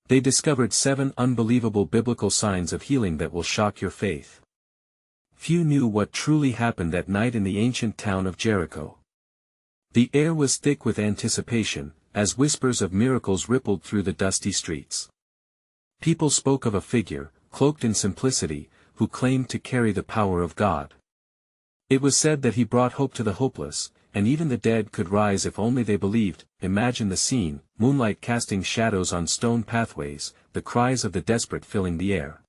They discovered 7 unbelievable biblical signs of healing that will shock your faith. Few knew what truly happened that night in the ancient town of Jericho. The air was thick with anticipation, as whispers of miracles rippled through the dusty streets. People spoke of a figure, cloaked in simplicity, who claimed to carry the power of God. It was said that he brought hope to the hopeless, and even the dead could rise if only they believed. Imagine the scene, moonlight casting shadows on stone pathways, the cries of the desperate filling the air.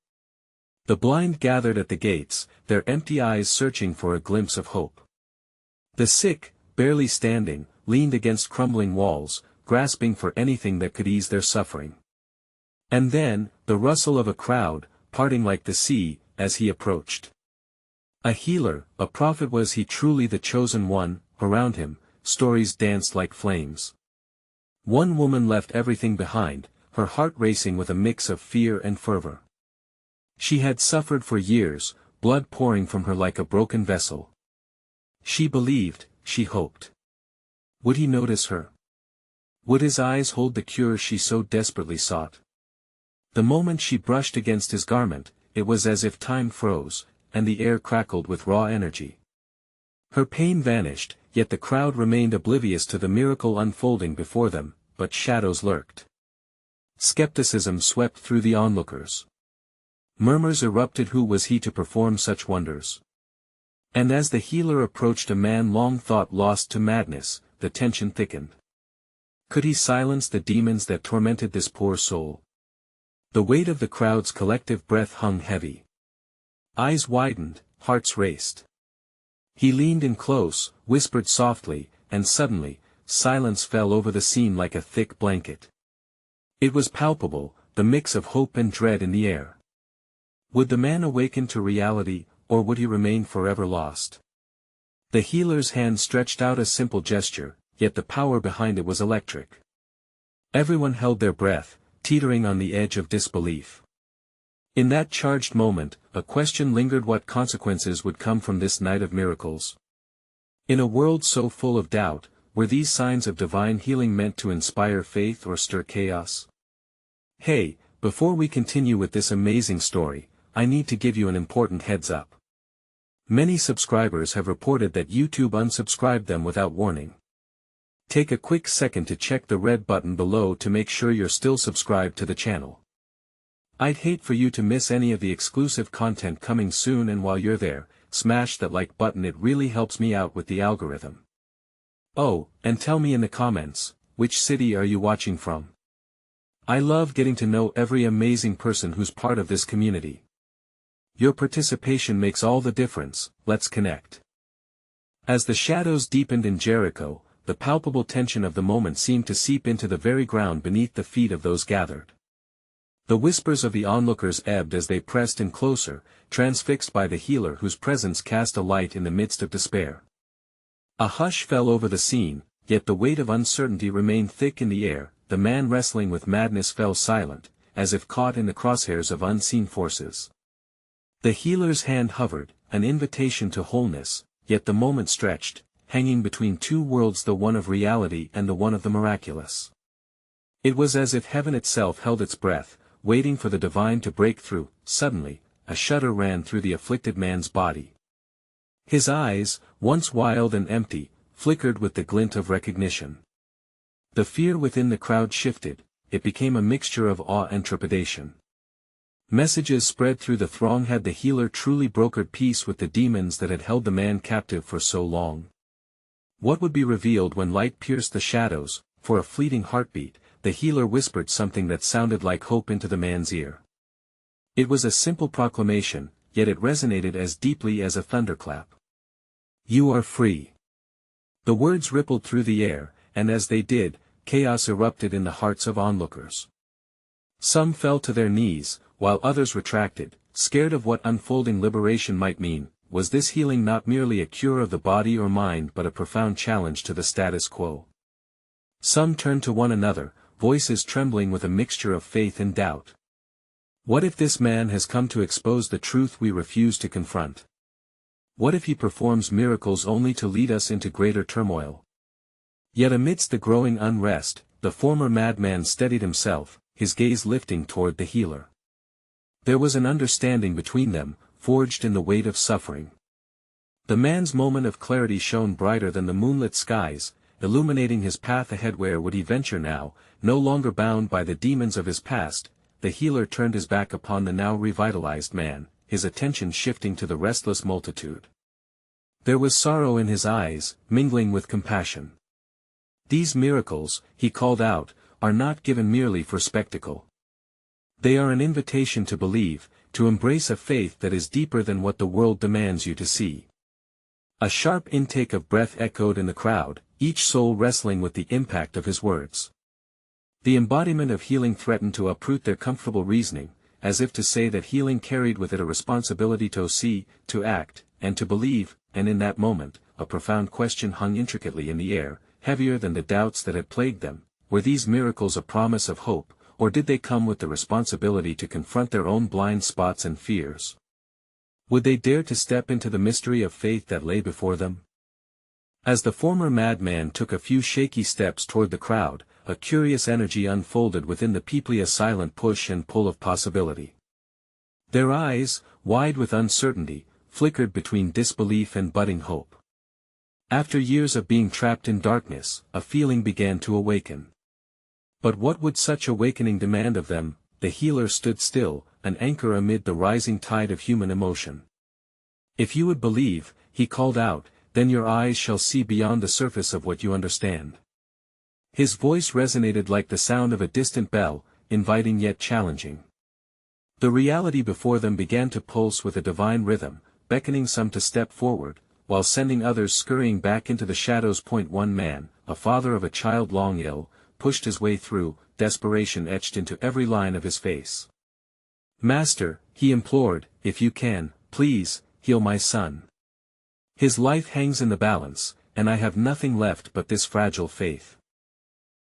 The blind gathered at the gates, their empty eyes searching for a glimpse of hope. The sick, barely standing, leaned against crumbling walls, grasping for anything that could ease their suffering. And then, the rustle of a crowd, parting like the sea, as he approached. A healer, a prophet. Was he truly the chosen one? Around him, stories danced like flames. One woman left everything behind, her heart racing with a mix of fear and fervor. She had suffered for years, blood pouring from her like a broken vessel. She believed, she hoped. Would he notice her? Would his eyes hold the cure she so desperately sought? The moment she brushed against his garment, it was as if time froze, and the air crackled with raw energy. Her pain vanished, yet the crowd remained oblivious to the miracle unfolding before them, but shadows lurked. Skepticism swept through the onlookers. Murmurs erupted. Who was he to perform such wonders? And as the healer approached a man long thought lost to madness, the tension thickened. Could he silence the demons that tormented this poor soul? The weight of the crowd's collective breath hung heavy. Eyes widened, hearts raced. He leaned in close, whispered softly, and suddenly, silence fell over the scene like a thick blanket. It was palpable, the mix of hope and dread in the air. Would the man awaken to reality, or would he remain forever lost? The healer's hand stretched out a simple gesture, yet the power behind it was electric. Everyone held their breath, teetering on the edge of disbelief. In that charged moment, a question lingered: what consequences would come from this night of miracles? In a world so full of doubt, were these signs of divine healing meant to inspire faith or stir chaos? Hey, before we continue with this amazing story, I need to give you an important heads up. Many subscribers have reported that YouTube unsubscribed them without warning. Take a quick second to check the red button below to make sure you're still subscribed to the channel. I'd hate for you to miss any of the exclusive content coming soon, and while you're there, smash that like button. It really helps me out with the algorithm. Oh, and tell me in the comments, which city are you watching from? I love getting to know every amazing person who's part of this community. Your participation makes all the difference. Let's connect. As the shadows deepened in Jericho, the palpable tension of the moment seemed to seep into the very ground beneath the feet of those gathered. The whispers of the onlookers ebbed as they pressed in closer, transfixed by the healer whose presence cast a light in the midst of despair. A hush fell over the scene, yet the weight of uncertainty remained thick in the air. The man wrestling with madness fell silent, as if caught in the crosshairs of unseen forces. The healer's hand hovered, an invitation to wholeness, yet the moment stretched, hanging between two worlds, the one of reality and the one of the miraculous. It was as if heaven itself held its breath, waiting for the divine to break through. Suddenly, a shudder ran through the afflicted man's body. His eyes, once wild and empty, flickered with the glint of recognition. The fear within the crowd shifted, it became a mixture of awe and trepidation. Messages spread through the throng: had the healer truly brokered peace with the demons that had held the man captive for so long? What would be revealed when light pierced the shadows? For a fleeting heartbeat, the healer whispered something that sounded like hope into the man's ear. It was a simple proclamation, yet it resonated as deeply as a thunderclap. You are free. The words rippled through the air, and as they did, chaos erupted in the hearts of onlookers. Some fell to their knees, while others retracted, scared of what unfolding liberation might mean. Was this healing not merely a cure of the body or mind, but a profound challenge to the status quo? Some turned to one another, voices trembling with a mixture of faith and doubt. What if this man has come to expose the truth we refuse to confront? What if he performs miracles only to lead us into greater turmoil? Yet amidst the growing unrest, the former madman steadied himself, his gaze lifting toward the healer. There was an understanding between them, forged in the weight of suffering. The man's moment of clarity shone brighter than the moonlit skies, illuminating his path ahead. Where would he venture now, no longer bound by the demons of his past? The healer turned his back upon the now revitalized man, his attention shifting to the restless multitude. There was sorrow in his eyes, mingling with compassion. These miracles, he called out, are not given merely for spectacle. They are an invitation to believe, to embrace a faith that is deeper than what the world demands you to see. A sharp intake of breath echoed in the crowd, each soul wrestling with the impact of his words. The embodiment of healing threatened to uproot their comfortable reasoning, as if to say that healing carried with it a responsibility to see, to act, and to believe, and in that moment, a profound question hung intricately in the air, heavier than the doubts that had plagued them. Were these miracles a promise of hope, or did they come with the responsibility to confront their own blind spots and fears? Would they dare to step into the mystery of faith that lay before them? As the former madman took a few shaky steps toward the crowd, a curious energy unfolded within the people, a silent push and pull of possibility. Their eyes, wide with uncertainty, flickered between disbelief and budding hope. After years of being trapped in darkness, a feeling began to awaken. But what would such awakening demand of them? The healer stood still, an anchor amid the rising tide of human emotion. If you would believe, he called out, then your eyes shall see beyond the surface of what you understand. His voice resonated like the sound of a distant bell, inviting yet challenging. The reality before them began to pulse with a divine rhythm, beckoning some to step forward, while sending others scurrying back into the shadows. One man, a father of a child long ill, pushed his way through, desperation etched into every line of his face. "Master," he implored, "if you can, please, heal my son. His life hangs in the balance, and I have nothing left but this fragile faith."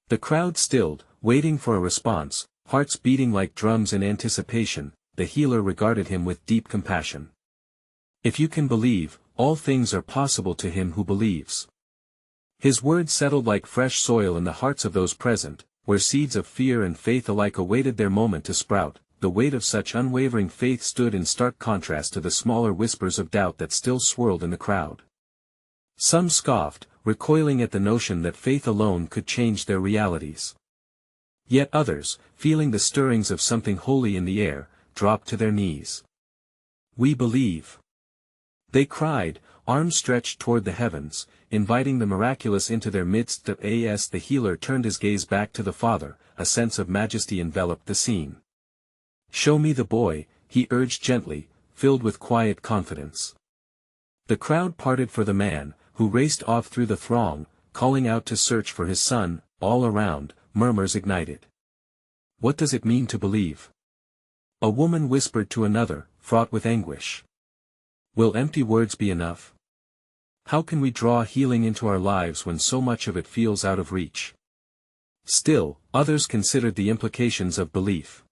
The crowd stilled, waiting for a response, hearts beating like drums in anticipation. The healer regarded him with deep compassion. "If you can believe, all things are possible to him who believes." His words settled like fresh soil in the hearts of those present, where seeds of fear and faith alike awaited their moment to sprout. The weight of such unwavering faith stood in stark contrast to the smaller whispers of doubt that still swirled in the crowd. Some scoffed, recoiling at the notion that faith alone could change their realities. Yet others, feeling the stirrings of something holy in the air, dropped to their knees. "We believe!" they cried, arms stretched toward the heavens, inviting the miraculous into their midst. The healer turned his gaze back to the father, a sense of majesty enveloped the scene. "Show me the boy," he urged gently, filled with quiet confidence. The crowd parted for the man, who raced off through the throng, calling out to search for his son. All around, murmurs ignited. "What does it mean to believe?" a woman whispered to another, fraught with anguish. "Will empty words be enough? How can we draw healing into our lives when so much of it feels out of reach?" Still, others considered the implications of belief.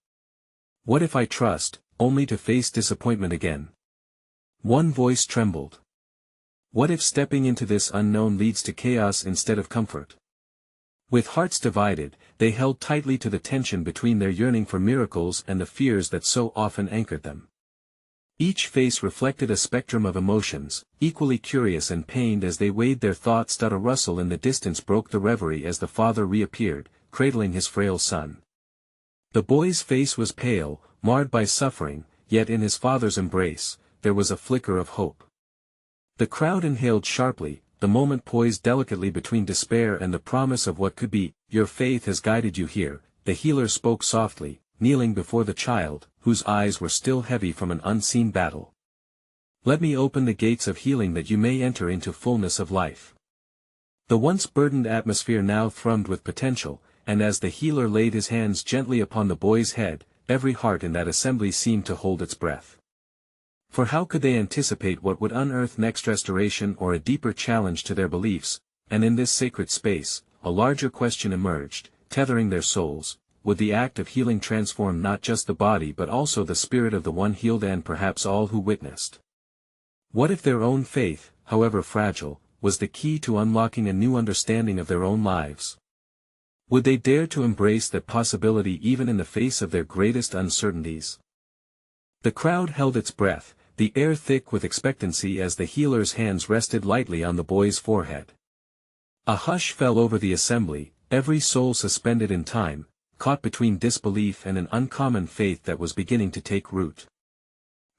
"What if I trust, only to face disappointment again?" One voice trembled. "What if stepping into this unknown leads to chaos instead of comfort?" With hearts divided, they held tightly to the tension between their yearning for miracles and the fears that so often anchored them. Each face reflected a spectrum of emotions, equally curious and pained as they weighed their thoughts. A rustle in the distance broke the reverie as the father reappeared, cradling his frail son. The boy's face was pale, marred by suffering, yet in his father's embrace, there was a flicker of hope. The crowd inhaled sharply, the moment poised delicately between despair and the promise of what could be. "Your faith has guided you here," the healer spoke softly, kneeling before the child, whose eyes were still heavy from an unseen battle. "Let me open the gates of healing that you may enter into fullness of life." The once burdened atmosphere now thrummed with potential, and as the healer laid his hands gently upon the boy's head, every heart in that assembly seemed to hold its breath. For how could they anticipate what would unearth next, restoration or a deeper challenge to their beliefs? And in this sacred space, a larger question emerged, tethering their souls. Would the act of healing transform not just the body but also the spirit of the one healed and perhaps all who witnessed? What if their own faith, however fragile, was the key to unlocking a new understanding of their own lives? Would they dare to embrace that possibility even in the face of their greatest uncertainties? The crowd held its breath, the air thick with expectancy as the healer's hands rested lightly on the boy's forehead. A hush fell over the assembly, every soul suspended in time, caught between disbelief and an uncommon faith that was beginning to take root.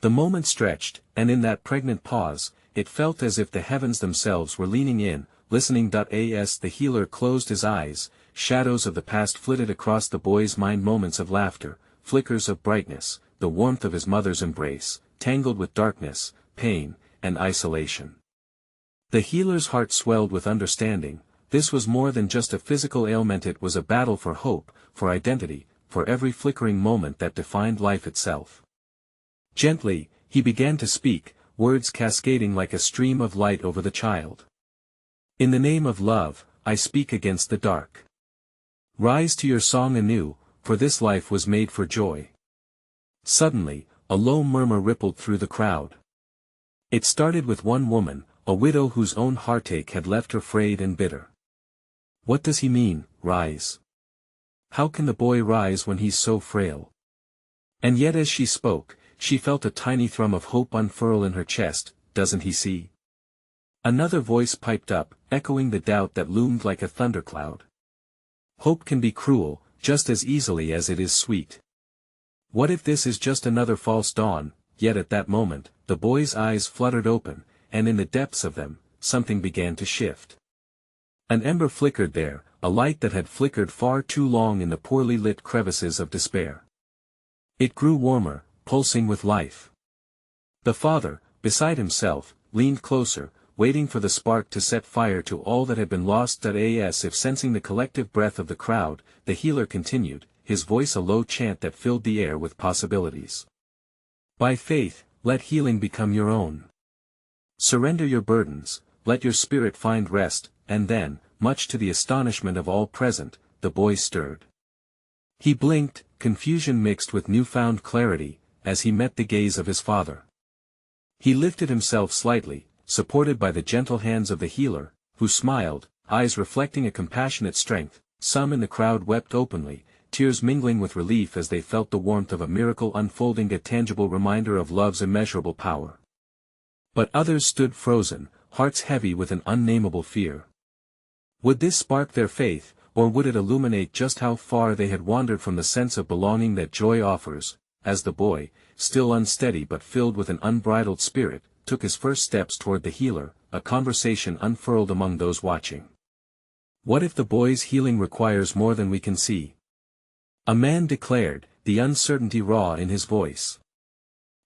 The moment stretched, and in that pregnant pause, it felt as if the heavens themselves were leaning in, listening. As the healer closed his eyes, shadows of the past flitted across the boy's mind, moments of laughter, flickers of brightness, the warmth of his mother's embrace, tangled with darkness, pain, and isolation. The healer's heart swelled with understanding. This was more than just a physical ailment, it was a battle for hope, for identity, for every flickering moment that defined life itself. Gently, he began to speak, words cascading like a stream of light over the child. In the name of love, I speak against the dark. Rise to your song anew, for this life was made for joy. Suddenly, a low murmur rippled through the crowd. It started with one woman, a widow whose own heartache had left her frayed and bitter. What does he mean, rise? How can the boy rise when he's so frail? And yet as she spoke, she felt a tiny thrum of hope unfurl in her chest. Doesn't he see? Another voice piped up, echoing the doubt that loomed like a thundercloud. Hope can be cruel, just as easily as it is sweet. What if this is just another false dawn? Yet at that moment, the boy's eyes fluttered open, and in the depths of them, something began to shift. An ember flickered there, a light that had flickered far too long in the poorly lit crevices of despair. It grew warmer, pulsing with life. The father, beside himself, leaned closer, waiting for the spark to set fire to all that had been lost. As if sensing the collective breath of the crowd, the healer continued, his voice a low chant that filled the air with possibilities. By faith, let healing become your own. Surrender your burdens, let your spirit find rest. And then, much to the astonishment of all present, the boy stirred. He blinked, confusion mixed with newfound clarity, as he met the gaze of his father. He lifted himself slightly, supported by the gentle hands of the healer, who smiled, eyes reflecting a compassionate strength. Some in the crowd wept openly, tears mingling with relief as they felt the warmth of a miracle unfolding, a tangible reminder of love's immeasurable power. But others stood frozen, hearts heavy with an unnameable fear. Would this spark their faith, or would it illuminate just how far they had wandered from the sense of belonging that joy offers? As the boy, still unsteady but filled with an unbridled spirit, took his first steps toward the healer, a conversation unfurled among those watching. What if the boy's healing requires more than we can see? A man declared, the uncertainty raw in his voice.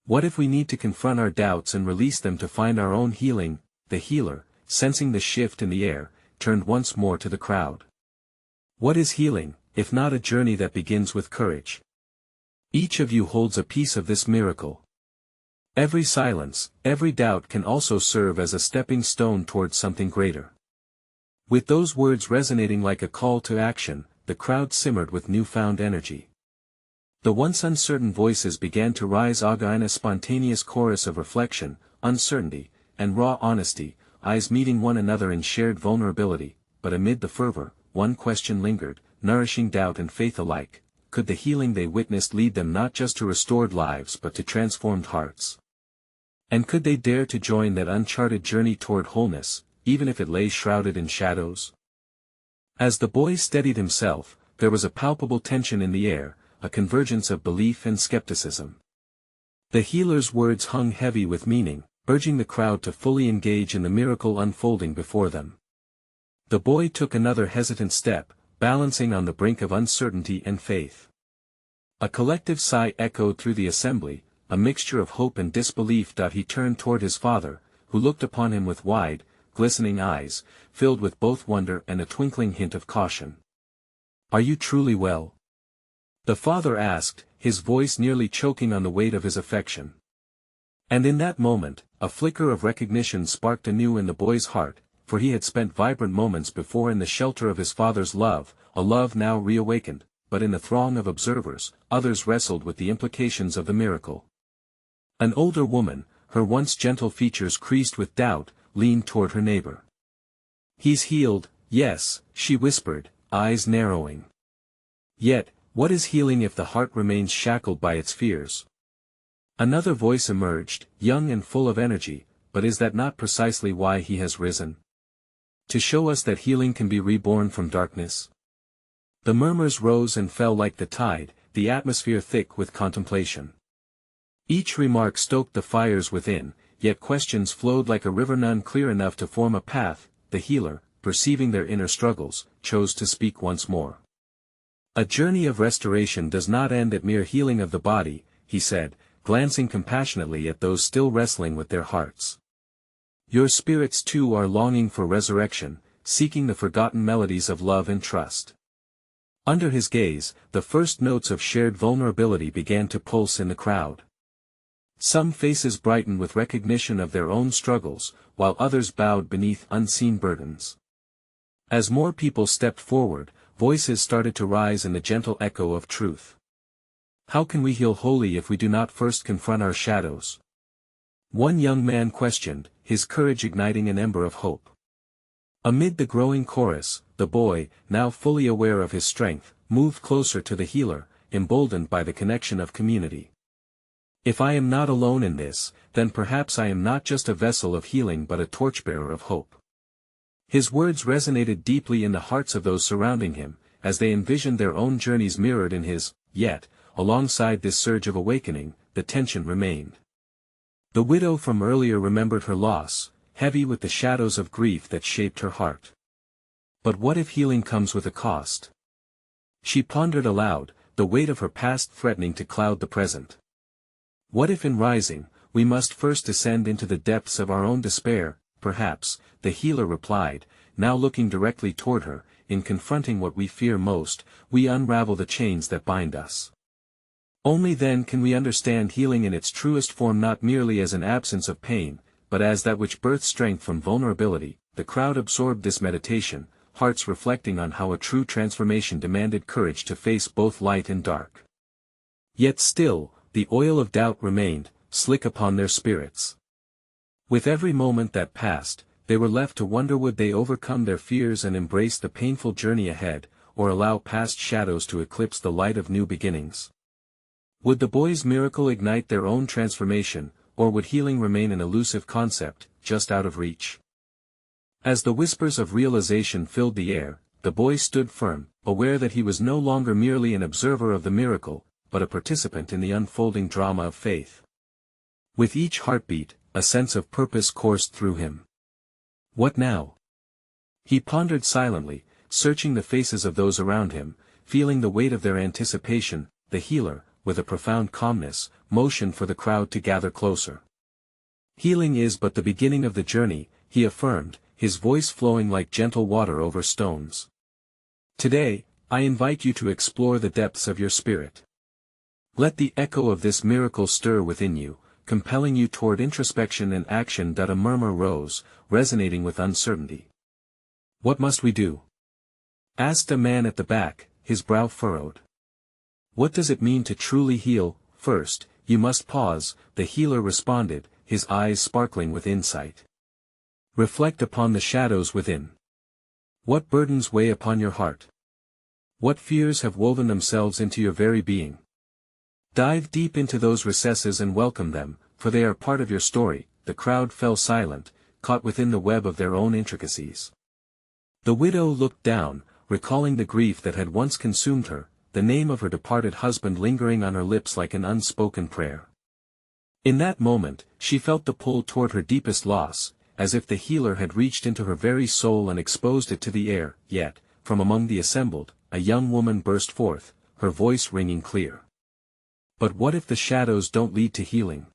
What if we need to confront our doubts and release them to find our own healing? The healer, sensing the shift in the air, turned once more to the crowd. What is healing, if not a journey that begins with courage? Each of you holds a piece of this miracle. Every silence, every doubt can also serve as a stepping stone towards something greater. With those words resonating like a call to action, the crowd simmered with newfound energy. The once uncertain voices began to rise in a spontaneous chorus of reflection, uncertainty, and raw honesty, eyes meeting one another in shared vulnerability. But amid the fervor, one question lingered, nourishing doubt and faith alike. Could the healing they witnessed lead them not just to restored lives but to transformed hearts? And could they dare to join that uncharted journey toward wholeness, even if it lay shrouded in shadows? As the boy steadied himself, there was a palpable tension in the air, a convergence of belief and skepticism. The healer's words hung heavy with meaning, urging the crowd to fully engage in the miracle unfolding before them. The boy took another hesitant step, balancing on the brink of uncertainty and faith. A collective sigh echoed through the assembly, a mixture of hope and disbelief. He turned toward his father, who looked upon him with wide, glistening eyes, filled with both wonder and a twinkling hint of caution. Are you truly well? The father asked, his voice nearly choking on the weight of his affection. And in that moment, a flicker of recognition sparked anew in the boy's heart, for he had spent vibrant moments before in the shelter of his father's love, a love now reawakened, but in the throng of observers, others wrestled with the implications of the miracle. An older woman, her once gentle features creased with doubt, leaned toward her neighbor. He's healed, yes, she whispered, eyes narrowing. Yet, what is healing if the heart remains shackled by its fears? Another voice emerged, young and full of energy, but is that not precisely why he has risen? To show us that healing can be reborn from darkness? The murmurs rose and fell like the tide, the atmosphere thick with contemplation. Each remark stoked the fires within, yet questions flowed like a river, none clear enough to form a path. The healer, perceiving their inner struggles, chose to speak once more. A journey of restoration does not end at mere healing of the body, he said, glancing compassionately at those still wrestling with their hearts. Your spirits too are longing for resurrection, seeking the forgotten melodies of love and trust. Under his gaze, the first notes of shared vulnerability began to pulse in the crowd. Some faces brightened with recognition of their own struggles, while others bowed beneath unseen burdens. As more people stepped forward, voices started to rise in the gentle echo of truth. How can we heal wholly if we do not first confront our shadows? One young man questioned, his courage igniting an ember of hope. Amid the growing chorus, the boy, now fully aware of his strength, moved closer to the healer, emboldened by the connection of community. If I am not alone in this, then perhaps I am not just a vessel of healing but a torchbearer of hope. His words resonated deeply in the hearts of those surrounding him, as they envisioned their own journeys mirrored in his, yet, alongside this surge of awakening, the tension remained. The widow from earlier remembered her loss, heavy with the shadows of grief that shaped her heart. But what if healing comes with a cost? She pondered aloud, the weight of her past threatening to cloud the present. What if in rising, we must first descend into the depths of our own despair? Perhaps, the healer replied, now looking directly toward her, in confronting what we fear most, we unravel the chains that bind us. Only then can we understand healing in its truest form, not merely as an absence of pain, but as that which births strength from vulnerability. The crowd absorbed this meditation, hearts reflecting on how a true transformation demanded courage to face both light and dark. Yet still, the oil of doubt remained, slick upon their spirits. With every moment that passed, they were left to wonder, would they overcome their fears and embrace the painful journey ahead, or allow past shadows to eclipse the light of new beginnings? Would the boy's miracle ignite their own transformation, or would healing remain an elusive concept, just out of reach? As the whispers of realization filled the air, the boy stood firm, aware that he was no longer merely an observer of the miracle, but a participant in the unfolding drama of faith. With each heartbeat, a sense of purpose coursed through him. What now? He pondered silently, searching the faces of those around him, feeling the weight of their anticipation. The healer, with a profound calmness, motioned for the crowd to gather closer. Healing is but the beginning of the journey, he affirmed, his voice flowing like gentle water over stones. Today, I invite you to explore the depths of your spirit. Let the echo of this miracle stir within you, compelling you toward introspection and action. A murmur rose, resonating with uncertainty. What must we do? Asked a man at the back, his brow furrowed. What does it mean to truly heal? First, you must pause, the healer responded, his eyes sparkling with insight. Reflect upon the shadows within. What burdens weigh upon your heart? What fears have woven themselves into your very being? Dive deep into those recesses and welcome them, for they are part of your story. The crowd fell silent, caught within the web of their own intricacies. The widow looked down, recalling the grief that had once consumed her, the name of her departed husband lingering on her lips like an unspoken prayer. In that moment, she felt the pull toward her deepest loss, as if the healer had reached into her very soul and exposed it to the air. Yet, from among the assembled, a young woman burst forth, her voice ringing clear. But what if the shadows don't lead to healing?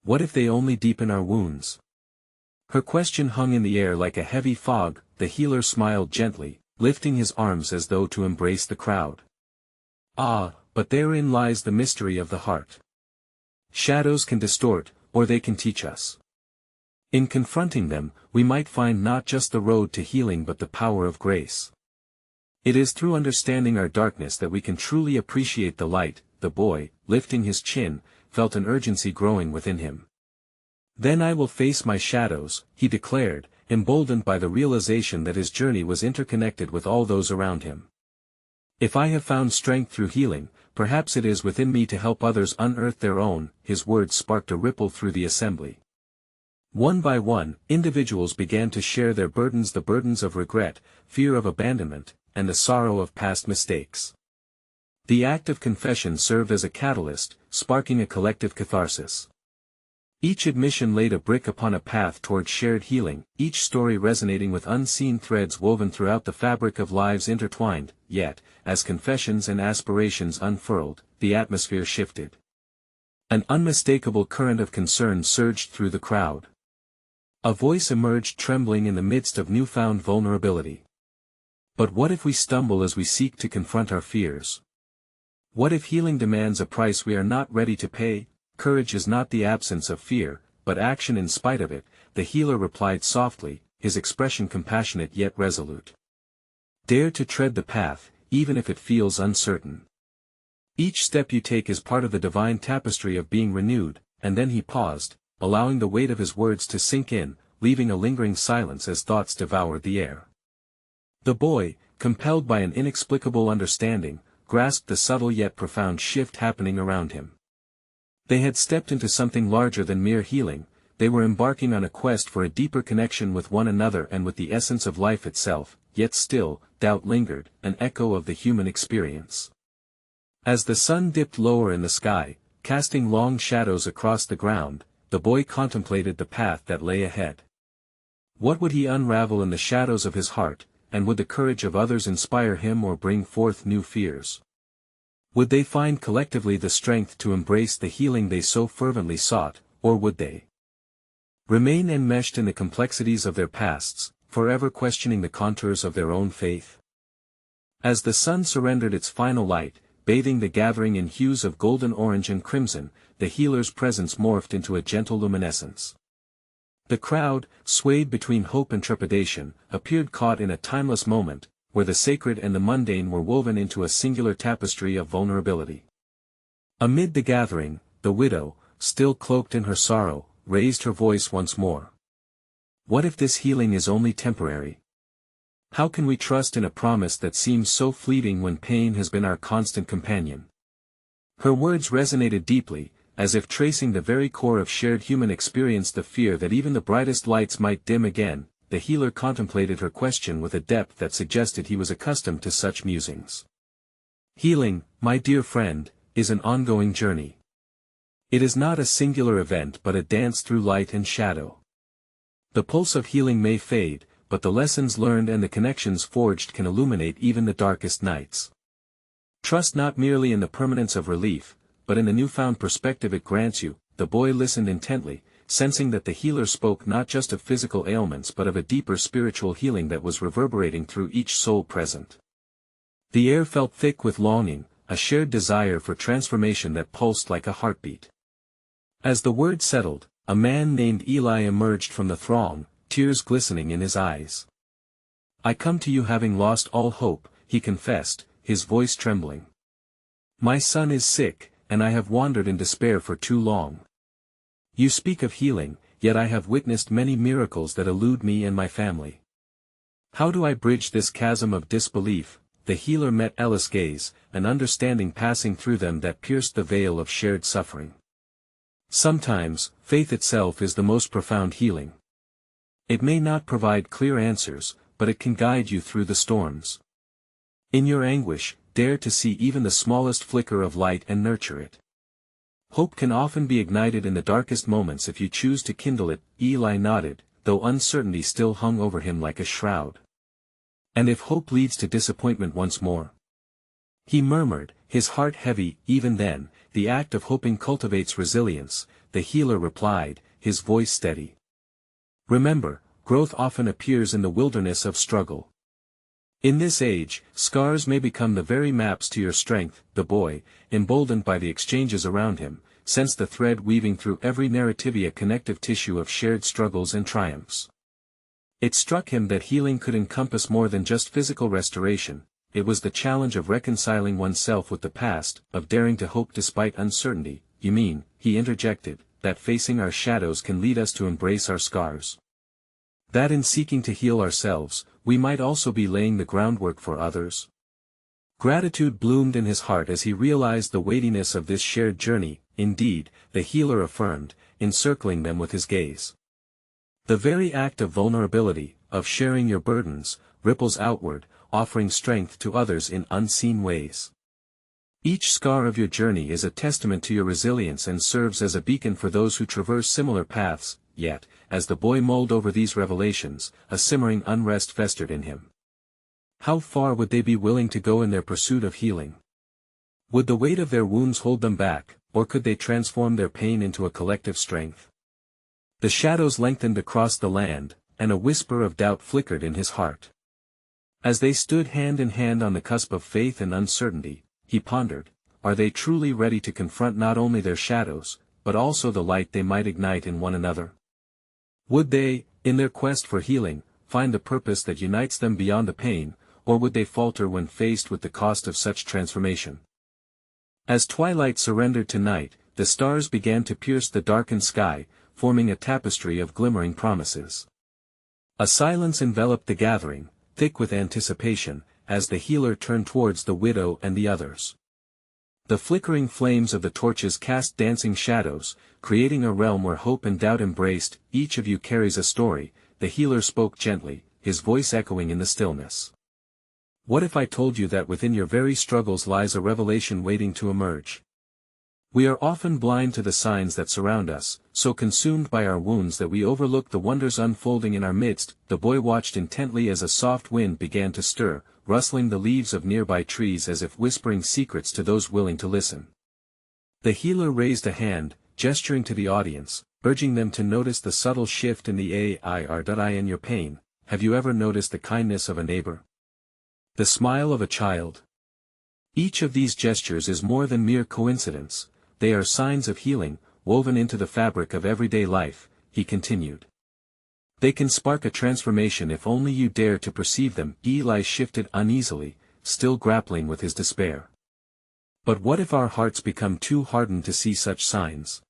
What if they only deepen our wounds? Her question hung in the air like a heavy fog. The healer smiled gently, lifting his arms as though to embrace the crowd. Ah, but therein lies the mystery of the heart. Shadows can distort, or they can teach us. In confronting them, we might find not just the road to healing but the power of grace. It is through understanding our darkness that we can truly appreciate the light. The boy, lifting his chin, felt an urgency growing within him. Then I will face my shadows, he declared, emboldened by the realization that his journey was interconnected with all those around him. If I have found strength through healing, perhaps it is within me to help others unearth their own. His words sparked a ripple through the assembly. One by one, individuals began to share their burdens, the burdens of regret, fear of abandonment, and the sorrow of past mistakes. The act of confession served as a catalyst, sparking a collective catharsis. Each admission laid a brick upon a path toward shared healing, each story resonating with unseen threads woven throughout the fabric of lives intertwined. Yet, as confessions and aspirations unfurled, the atmosphere shifted. An unmistakable current of concern surged through the crowd. A voice emerged trembling in the midst of newfound vulnerability. But what if we stumble as we seek to confront our fears? What if healing demands a price we are not ready to pay? Courage is not the absence of fear, but action in spite of it, the healer replied softly, his expression compassionate yet resolute. Dare to tread the path, even if it feels uncertain. Each step you take is part of the divine tapestry of being renewed. And then he paused, allowing the weight of his words to sink in, leaving a lingering silence as thoughts devoured the air. The boy, compelled by an inexplicable understanding, grasped the subtle yet profound shift happening around him. They had stepped into something larger than mere healing. They were embarking on a quest for a deeper connection with one another and with the essence of life itself, yet still, doubt lingered, an echo of the human experience. As the sun dipped lower in the sky, casting long shadows across the ground, the boy contemplated the path that lay ahead. What would he unravel in the shadows of his heart, and would the courage of others inspire him or bring forth new fears? Would they find collectively the strength to embrace the healing they so fervently sought, or would they remain enmeshed in the complexities of their pasts, forever questioning the contours of their own faith? As the sun surrendered its final light, bathing the gathering in hues of golden, orange and crimson, the healer's presence morphed into a gentle luminescence. The crowd, swayed between hope and trepidation, appeared caught in a timeless moment, where the sacred and the mundane were woven into a singular tapestry of vulnerability. Amid the gathering, the widow, still cloaked in her sorrow, raised her voice once more. What if this healing is only temporary? How can we trust in a promise that seems so fleeting when pain has been our constant companion? Her words resonated deeply, as if tracing the very core of shared human experience, the fear that even the brightest lights might dim again. The healer contemplated her question with a depth that suggested he was accustomed to such musings. Healing, my dear friend, is an ongoing journey. It is not a singular event but a dance through light and shadow. The pulse of healing may fade, but the lessons learned and the connections forged can illuminate even the darkest nights. Trust not merely in the permanence of relief, but in the newfound perspective it grants you. The boy listened intently, sensing that the healer spoke not just of physical ailments but of a deeper spiritual healing that was reverberating through each soul present. The air felt thick with longing, a shared desire for transformation that pulsed like a heartbeat. As the word settled, a man named Eli emerged from the throng, tears glistening in his eyes. I come to you having lost all hope, he confessed, his voice trembling. My son is sick, and I have wandered in despair for too long. You speak of healing, yet I have witnessed many miracles that elude me and my family. How do I bridge this chasm of disbelief? The healer met Ella's gaze, an understanding passing through them that pierced the veil of shared suffering. Sometimes, faith itself is the most profound healing. It may not provide clear answers, but it can guide you through the storms. In your anguish, dare to see even the smallest flicker of light and nurture it. Hope can often be ignited in the darkest moments if you choose to kindle it. Eli nodded, though uncertainty still hung over him like a shroud. And if hope leads to disappointment once more? He murmured, his heart heavy. Even then, the act of hoping cultivates resilience, the healer replied, his voice steady. Remember, growth often appears in the wilderness of struggle. In this age, scars may become the very maps to your strength. The boy, emboldened by the exchanges around him, sensed the thread weaving through every narrative, a connective tissue of shared struggles and triumphs. It struck him that healing could encompass more than just physical restoration. It was the challenge of reconciling oneself with the past, of daring to hope despite uncertainty. You mean, he interjected, that facing our shadows can lead us to embrace our scars? That in seeking to heal ourselves, we might also be laying the groundwork for others? Gratitude bloomed in his heart as he realized the weightiness of this shared journey. Indeed, the healer affirmed, encircling them with his gaze. The very act of vulnerability, of sharing your burdens, ripples outward, offering strength to others in unseen ways. Each scar of your journey is a testament to your resilience and serves as a beacon for those who traverse similar paths. Yet, as the boy mulled over these revelations, a simmering unrest festered in him. How far would they be willing to go in their pursuit of healing? Would the weight of their wounds hold them back, or could they transform their pain into a collective strength? The shadows lengthened across the land, and a whisper of doubt flickered in his heart. As they stood hand in hand on the cusp of faith and uncertainty, he pondered, are they truly ready to confront not only their shadows, but also the light they might ignite in one another? Would they, in their quest for healing, find the purpose that unites them beyond the pain, or would they falter when faced with the cost of such transformation? As twilight surrendered to night, the stars began to pierce the darkened sky, forming a tapestry of glimmering promises. A silence enveloped the gathering, thick with anticipation, as the healer turned towards the widow and the others. The flickering flames of the torches cast dancing shadows, creating a realm where hope and doubt embraced. Each of you carries a story, the healer spoke gently, his voice echoing in the stillness. What if I told you that within your very struggles lies a revelation waiting to emerge? We are often blind to the signs that surround us, so consumed by our wounds that we overlook the wonders unfolding in our midst. The boy watched intently as a soft wind began to stir, rustling the leaves of nearby trees as if whispering secrets to those willing to listen. The healer raised a hand, gesturing to the audience, urging them to notice the subtle shift in the air in your pain. Have you ever noticed the kindness of a neighbor? The smile of a child? Each of these gestures is more than mere coincidence, they are signs of healing, woven into the fabric of everyday life, he continued. They can spark a transformation if only you dare to perceive them. Eli shifted uneasily, still grappling with his despair. But what if our hearts become too hardened to see such signs?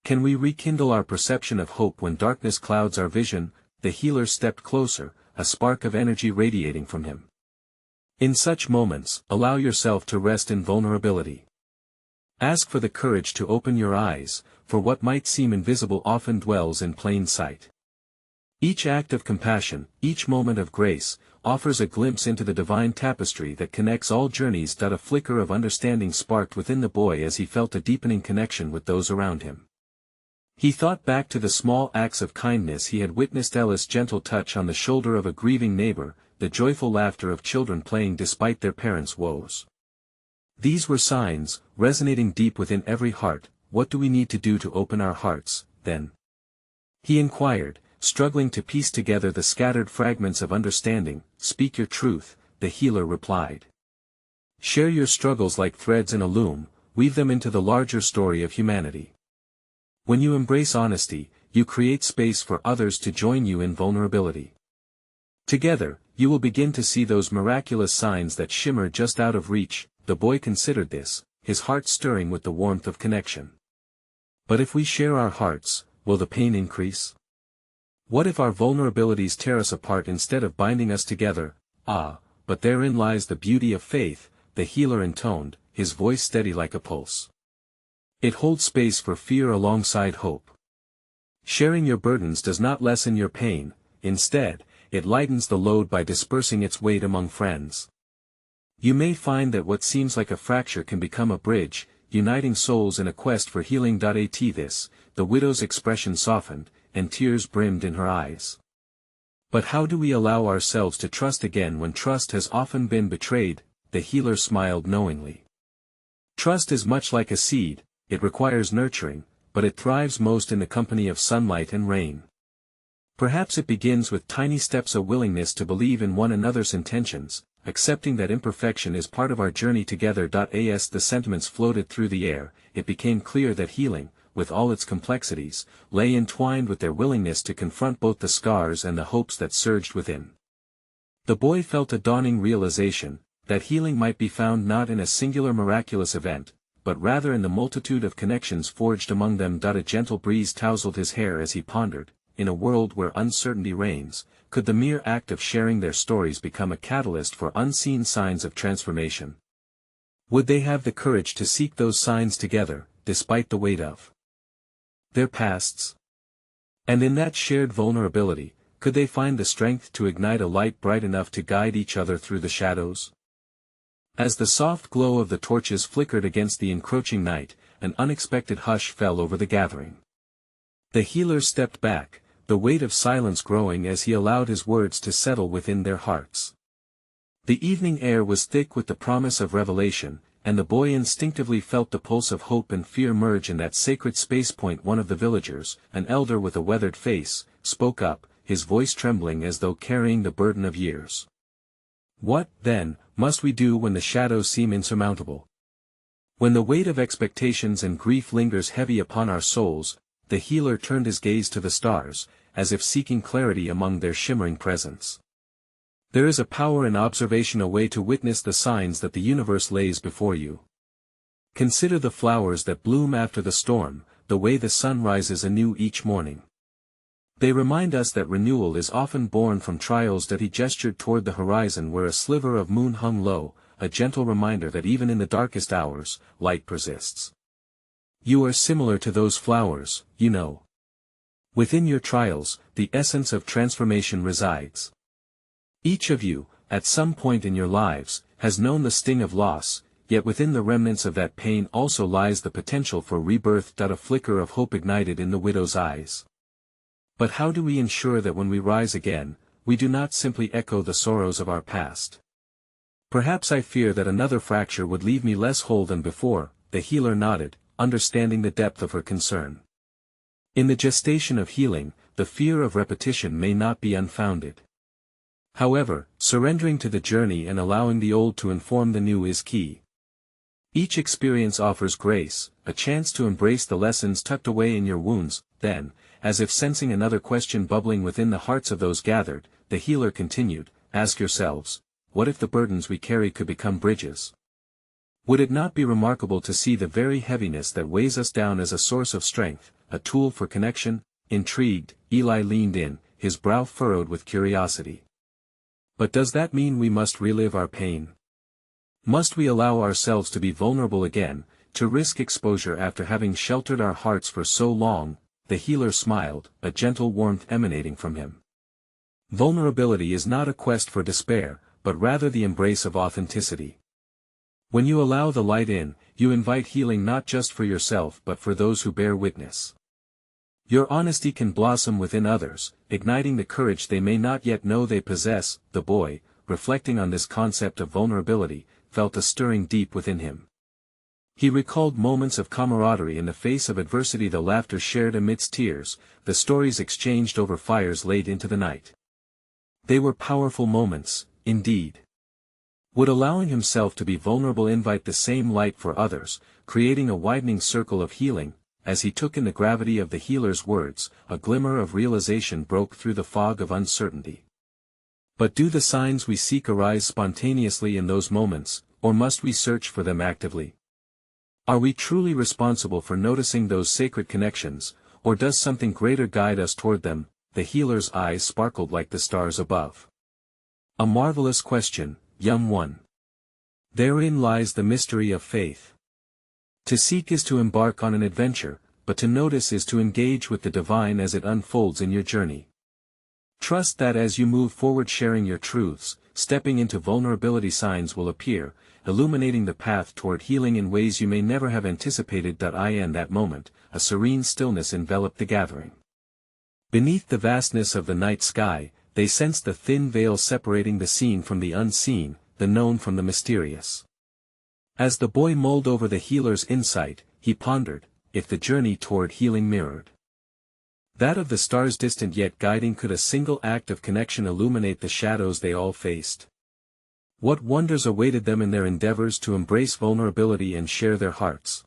Can we rekindle our perception of hope when darkness clouds our vision? The healer stepped closer, a spark of energy radiating from him. In such moments, allow yourself to rest in vulnerability. Ask for the courage to open your eyes, for what might seem invisible often dwells in plain sight. Each act of compassion, each moment of grace, offers a glimpse into the divine tapestry that connects all journeys. A flicker of understanding sparked within the boy as he felt a deepening connection with those around him. He thought back to the small acts of kindness he had witnessed: Ella's gentle touch on the shoulder of a grieving neighbor, the joyful laughter of children playing despite their parents' woes. These were signs, resonating deep within every heart. What do we need to do to open our hearts, then? He inquired, struggling to piece together the scattered fragments of understanding. Speak your truth, the healer replied. Share your struggles like threads in a loom, weave them into the larger story of humanity. When you embrace honesty, you create space for others to join you in vulnerability. Together, you will begin to see those miraculous signs that shimmer just out of reach. The boy considered this, his heart stirring with the warmth of connection. But if we share our hearts, will the pain increase? What if our vulnerabilities tear us apart instead of binding us together? Ah, but therein lies the beauty of faith, the healer intoned, his voice steady like a pulse. It holds space for fear alongside hope. Sharing your burdens does not lessen your pain, instead, it lightens the load by dispersing its weight among friends. You may find that what seems like a fracture can become a bridge, uniting souls in a quest for healing. The widow's expression softened, and tears brimmed in her eyes. But how do we allow ourselves to trust again when trust has often been betrayed? The healer smiled knowingly. Trust is much like a seed, it requires nurturing, but it thrives most in the company of sunlight and rain. Perhaps it begins with tiny steps: a willingness to believe in one another's intentions, accepting that imperfection is part of our journey together. As the sentiments floated through the air, it became clear that healing, with all its complexities, lay entwined with their willingness to confront both the scars and the hopes that surged within. The boy felt a dawning realization, that healing might be found not in a singular miraculous event, but rather in the multitude of connections forged among them. A gentle breeze tousled his hair as he pondered, in a world where uncertainty reigns, could the mere act of sharing their stories become a catalyst for unseen signs of transformation? Would they have the courage to seek those signs together, despite the weight of their pasts? And in that shared vulnerability, could they find the strength to ignite a light bright enough to guide each other through the shadows? As the soft glow of the torches flickered against the encroaching night, an unexpected hush fell over the gathering. The healer stepped back, the weight of silence growing as he allowed his words to settle within their hearts. The evening air was thick with the promise of revelation, and the boy instinctively felt the pulse of hope and fear merge in that sacred space. One of the villagers, an elder with a weathered face, spoke up, his voice trembling as though carrying the burden of years. "What, then, must we do when the shadows seem insurmountable? When the weight of expectations and grief lingers heavy upon our souls?" The healer turned his gaze to the stars, as if seeking clarity among their shimmering presence. "There is a power in observation, a way to witness the signs that the universe lays before you. Consider the flowers that bloom after the storm, the way the sun rises anew each morning. They remind us that renewal is often born from trials." That he gestured toward the horizon where a sliver of moon hung low, a gentle reminder that even in the darkest hours, light persists. "You are similar to those flowers, you know. Within your trials, the essence of transformation resides. Each of you, at some point in your lives, has known the sting of loss, yet within the remnants of that pain also lies the potential for rebirth." A flicker of hope ignited in the widow's eyes. "But how do we ensure that when we rise again, we do not simply echo the sorrows of our past? Perhaps I fear that another fracture would leave me less whole than before." The healer nodded, understanding the depth of her concern. In the gestation of healing, the fear of repetition may not be unfounded. However, surrendering to the journey and allowing the old to inform the new is key. Each experience offers grace, a chance to embrace the lessons tucked away in your wounds. Then, as if sensing another question bubbling within the hearts of those gathered, the healer continued, "Ask yourselves, what if the burdens we carry could become bridges? Would it not be remarkable to see the very heaviness that weighs us down as a source of strength, a tool for connection?" Intrigued, Eli leaned in, his brow furrowed with curiosity. "But does that mean we must relive our pain? Must we allow ourselves to be vulnerable again, to risk exposure after having sheltered our hearts for so long?" The healer smiled, a gentle warmth emanating from him. "Vulnerability is not a quest for despair, but rather the embrace of authenticity. When you allow the light in, you invite healing not just for yourself but for those who bear witness. Your honesty can blossom within others, igniting the courage they may not yet know they possess." The boy, reflecting on this concept of vulnerability, felt a stirring deep within him. He recalled moments of camaraderie in the face of adversity, the laughter shared amidst tears, the stories exchanged over fires late into the night. They were powerful moments, indeed. Would allowing himself to be vulnerable invite the same light for others, creating a widening circle of healing? As he took in the gravity of the healer's words, a glimmer of realization broke through the fog of uncertainty. But do the signs we seek arise spontaneously in those moments, or must we search for them actively? Are we truly responsible for noticing those sacred connections, or does something greater guide us toward them? The healer's eyes sparkled like the stars above. "A marvelous question, young one. Therein lies the mystery of faith. To seek is to embark on an adventure, but to notice is to engage with the divine as it unfolds in your journey. Trust that as you move forward sharing your truths, stepping into vulnerability, signs will appear, illuminating the path toward healing in ways you may never have anticipated." In that moment, a serene stillness enveloped the gathering. Beneath the vastness of the night sky, they sensed the thin veil separating the seen from the unseen, the known from the mysterious. As the boy mulled over the healer's insight, he pondered, if the journey toward healing mirrored that of the stars, distant yet guiding, could a single act of connection illuminate the shadows they all faced? What wonders awaited them in their endeavors to embrace vulnerability and share their hearts?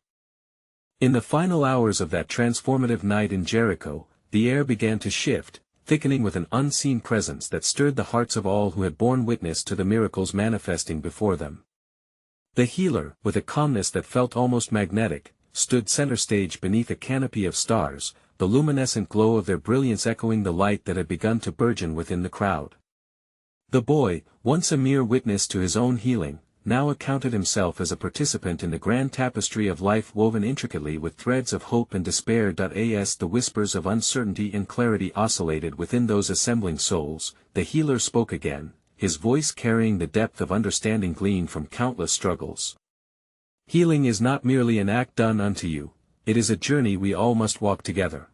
In the final hours of that transformative night in Jericho, the air began to shift, thickening with an unseen presence that stirred the hearts of all who had borne witness to the miracles manifesting before them. The healer, with a calmness that felt almost magnetic, stood center stage beneath a canopy of stars, the luminescent glow of their brilliance echoing the light that had begun to burgeon within the crowd. The boy, once a mere witness to his own healing, now accounted himself as a participant in the grand tapestry of life woven intricately with threads of hope and despair. As the whispers of uncertainty and clarity oscillated within those assembling souls, the healer spoke again, his voice carrying the depth of understanding gleaned from countless struggles. Healing is not merely an act done unto you, it is a journey we all must walk together.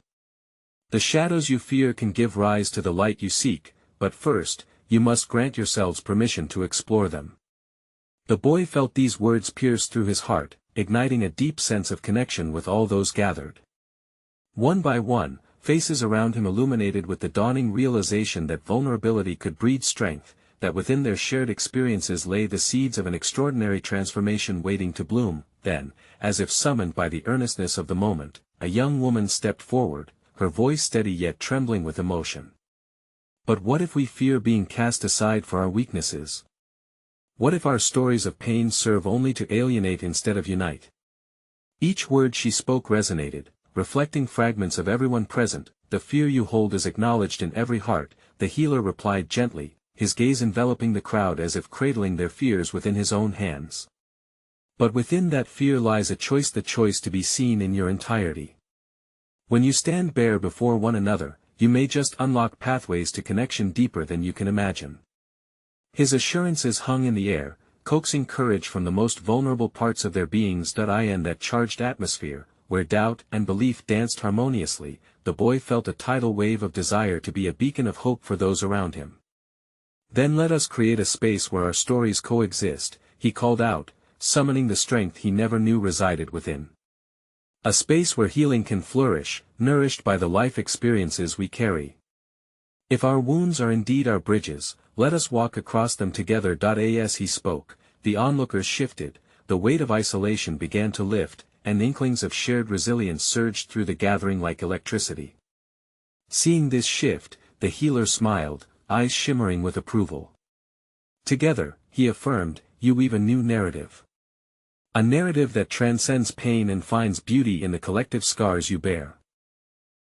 The shadows you fear can give rise to the light you seek, but first, you must grant yourselves permission to explore them. The boy felt these words pierce through his heart, igniting a deep sense of connection with all those gathered. One by one, faces around him illuminated with the dawning realization that vulnerability could breed strength, that within their shared experiences lay the seeds of an extraordinary transformation waiting to bloom. Then, as if summoned by the earnestness of the moment, a young woman stepped forward, her voice steady yet trembling with emotion. But what if we fear being cast aside for our weaknesses? What if our stories of pain serve only to alienate instead of unite? Each word she spoke resonated, reflecting fragments of everyone present. The fear you hold is acknowledged in every heart, the healer replied gently, his gaze enveloping the crowd as if cradling their fears within his own hands. But within that fear lies a choice, the choice to be seen in your entirety. When you stand bare before one another, you may just unlock pathways to connection deeper than you can imagine. His assurances hung in the air, coaxing courage from the most vulnerable parts of their beings. In that charged atmosphere, where doubt and belief danced harmoniously, the boy felt a tidal wave of desire to be a beacon of hope for those around him. Then let us create a space where our stories coexist, he called out, summoning the strength he never knew resided within. A space where healing can flourish, nourished by the life experiences we carry. If our wounds are indeed our bridges, let us walk across them together. As he spoke, the onlookers shifted, the weight of isolation began to lift, and inklings of shared resilience surged through the gathering like electricity. Seeing this shift, the healer smiled, eyes shimmering with approval. Together, he affirmed, you weave a new narrative. A narrative that transcends pain and finds beauty in the collective scars you bear.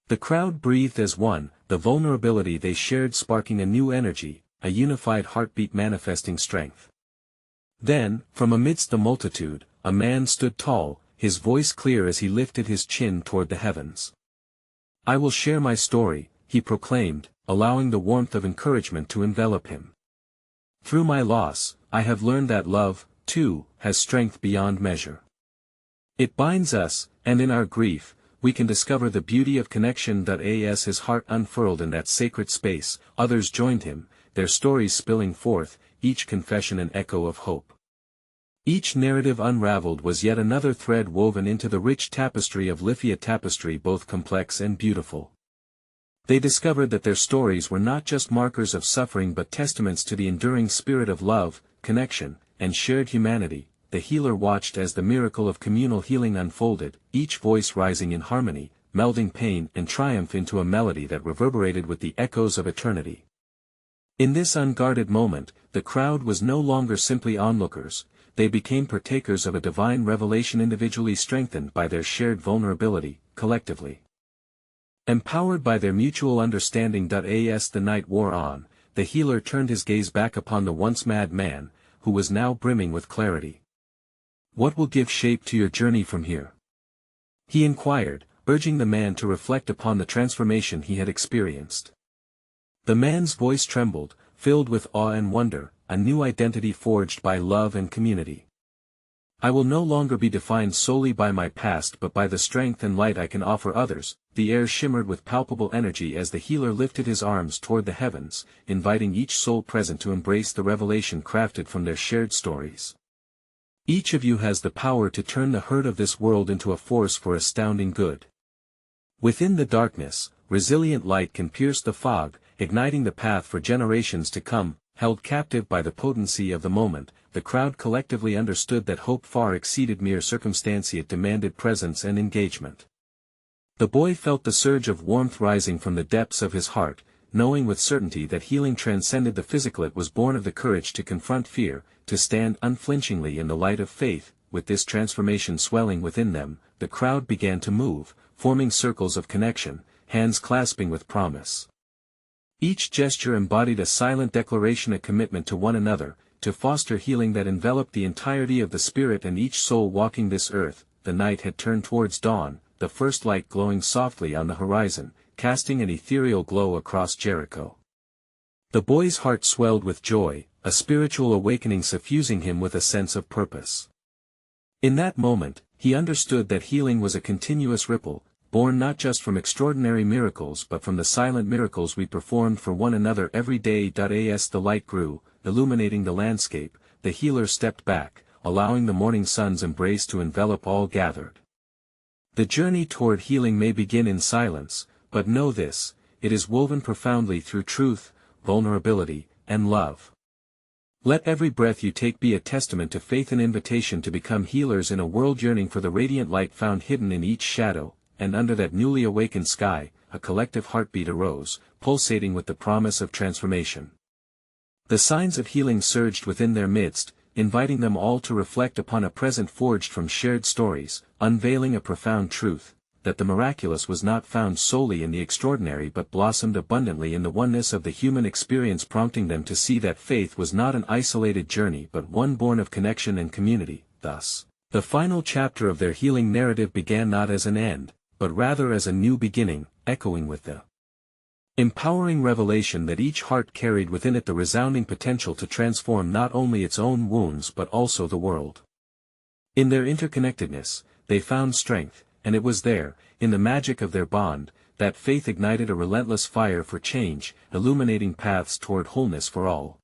The crowd breathed as one, the vulnerability they shared sparking a new energy, a unified heartbeat manifesting strength. Then, from amidst the multitude, a man stood tall, his voice clear as he lifted his chin toward the heavens. I will share my story, he proclaimed, allowing the warmth of encouragement to envelop him. Through my loss, I have learned that love, too, has strength beyond measure. It binds us, and in our grief, we can discover the beauty of connection. As his heart unfurled in that sacred space, others joined him, their stories spilling forth, each confession an echo of hope. Each narrative unraveled was yet another thread woven into the rich tapestry of life, a tapestry both complex and beautiful. They discovered that their stories were not just markers of suffering but testaments to the enduring spirit of love, connection, and shared humanity. The healer watched as the miracle of communal healing unfolded, each voice rising in harmony, melding pain and triumph into a melody that reverberated with the echoes of eternity. In this unguarded moment, the crowd was no longer simply onlookers, they became partakers of a divine revelation, individually strengthened by their shared vulnerability, collectively empowered by their mutual understanding. As the night wore on, the healer turned his gaze back upon the once mad man, who was now brimming with clarity. What will give shape to your journey from here? He inquired, urging the man to reflect upon the transformation he had experienced. The man's voice trembled, filled with awe and wonder, a new identity forged by love and community. I will no longer be defined solely by my past but by the strength and light I can offer others. The air shimmered with palpable energy as the healer lifted his arms toward the heavens, inviting each soul present to embrace the revelation crafted from their shared stories. Each of you has the power to turn the hurt of this world into a force for astounding good. Within the darkness, resilient light can pierce the fog, igniting the path for generations to come. Held captive by the potency of the moment, the crowd collectively understood that hope far exceeded mere circumstance, it demanded presence and engagement. The boy felt the surge of warmth rising from the depths of his heart, knowing with certainty that healing transcended the physical. It was born of the courage to confront fear, to stand unflinchingly in the light of faith. With this transformation swelling within them, the crowd began to move, forming circles of connection, hands clasping with promise. Each gesture embodied a silent declaration of commitment to one another, to foster healing that enveloped the entirety of the spirit and each soul walking this earth. The night had turned towards dawn, the first light glowing softly on the horizon, casting an ethereal glow across Jericho. The boy's heart swelled with joy, a spiritual awakening suffusing him with a sense of purpose. In that moment, he understood that healing was a continuous ripple, born not just from extraordinary miracles but from the silent miracles we performed for one another every day. As the light grew, illuminating the landscape, the healer stepped back, allowing the morning sun's embrace to envelop all gathered. The journey toward healing may begin in silence, but know this, it is woven profoundly through truth, vulnerability, and love. Let every breath you take be a testament to faith, an invitation to become healers in a world yearning for the radiant light found hidden in each shadow. And under that newly awakened sky, a collective heartbeat arose, pulsating with the promise of transformation. The signs of healing surged within their midst, inviting them all to reflect upon a present forged from shared stories, unveiling a profound truth, that the miraculous was not found solely in the extraordinary but blossomed abundantly in the oneness of the human experience, prompting them to see that faith was not an isolated journey but one born of connection and community. Thus, the final chapter of their healing narrative began not as an end, but rather as a new beginning, echoing with the empowering revelation that each heart carried within it the resounding potential to transform not only its own wounds but also the world. In their interconnectedness, they found strength, and it was there, in the magic of their bond, that faith ignited a relentless fire for change, illuminating paths toward wholeness for all.